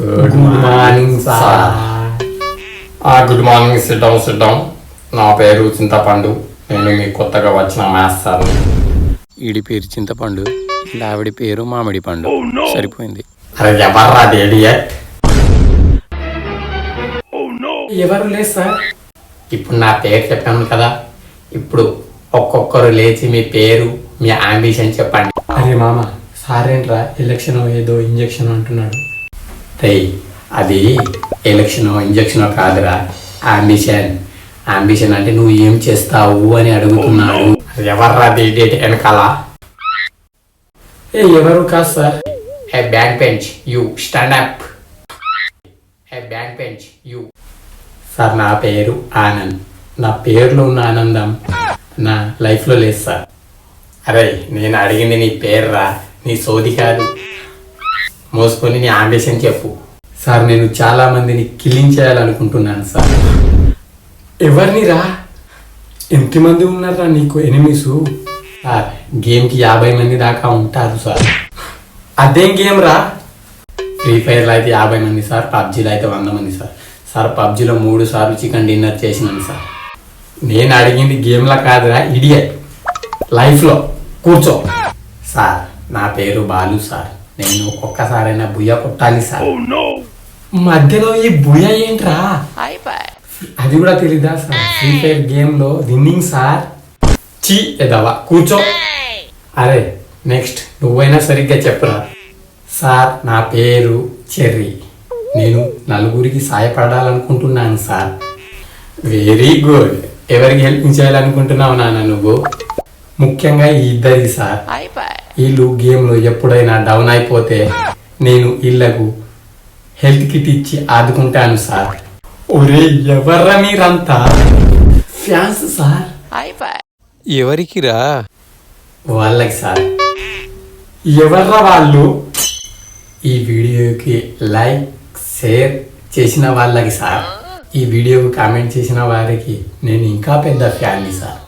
Good morning sir. Good morning. SIT down. నా పేరు చింతపండు. నేను మీ కొత్తగా వచ్చిన మ్యాథ్స్ సార్. ఈడి పేరు చింతపండు, ఇలా ఆవిడ పేరు మామిడి పండు. సరిపోయింది. అరే ఎవర్రా ఇడియట్? ఎవరు లేదు సార్. ఇప్పుడు నా పేరు చెప్పాను కదా, ఇప్పుడు ఒక్కొక్కరు లేచి మీ పేరు, మీ అంబిషన్ చెప్పండి. అరే మామ, సార్ ఏంట్రా ఎలక్షన్ ఏదో ఇంజక్షన్ అంటున్నాడు. అది ఎలక్షన్ ఇంజక్షన్ కాదురా, అంబిషన్. అంబిషన్ అంటే నువ్వు ఏం చేస్తావు అని అడుగుతున్నాడు. ఎవర్రా డేట్ వెనకాల? ఎవరు కాదు sir. A back bench, you stand up. A back bench, you. Sir నా పేరు ఆనంద్. నా పేరులో ఉన్న ఆనందం నా లైఫ్లో లేదు సార్. అరే నేను అడిగింది నీ పేరురా, నీ సోది కాదు. మోసుకొని నీ అంబిషన్ చెప్పు. సార్ నేను చాలా మందిని కిల్లింగ్ చేయాలనుకుంటున్నాను సార్. ఎవరిని రా? ఎంతమంది ఉన్నారా నీకు ఎనిమిస్? సార్ గేమ్కి 50 మంది దాకా ఉంటారు సార్. అదేం గేమ్ రా? ఫ్రీ ఫైర్లో అయితే 50 మంది సార్, పబ్జీలో అయితే 100 మంది సార్. సార్ పబ్జీలో 3 సార్లు చికెన్ డిన్నర్ చేసినాను సార్. నేను అడిగింది గేమ్లో కాదురా ఇడియట్, లైఫ్లో. కూర్చో. సార్ నా పేరు బాలు సార్. నేను ఒక్కసారైనా బుయ్య కొట్టాలి సార్. మధ్యలో ఈ బుయ్య ఏంట్రా? అది కూడా తెలీదా సార్? ఫ్రీ ఫైర్ గేమ్ లో విన్నింగ్ సార్. చీ ఎదవా, కూర్చో. అరే నెక్స్ట్ నువ్వైనా సరిగ్గా చెప్పురా. సార్ నా పేరు చెర్రీ. నేను నలుగురికి సాయపడాలనుకుంటున్నాను సార్. Very good. ఎవరికి హెల్ప్ చేయాలనుకుంటున్నావు నాన్న నువ్వు? ముఖ్యంగా ఈ ఇద్దరికి సార్. వీళ్ళు గేమ్లో ఎప్పుడైనా డౌన్ అయిపోతే నేను వీళ్ళకు హెల్త్ కిట్ ఇచ్చి ఆదుకుంటాను సార్. ఒరే ఎవర్రా మీరంతా? Fans sir. ఎవరికి రా? వాళ్ళకి సార్. ఎవర్రా వాళ్ళు? ఈ వీడియోకి లైక్ షేర్ చేసిన వాళ్ళకి సార్. ఈ వీడియోకి కామెంట్ చేసిన వారికి నేను ఇంకా పెద్ద ఫ్యాన్ని సార్.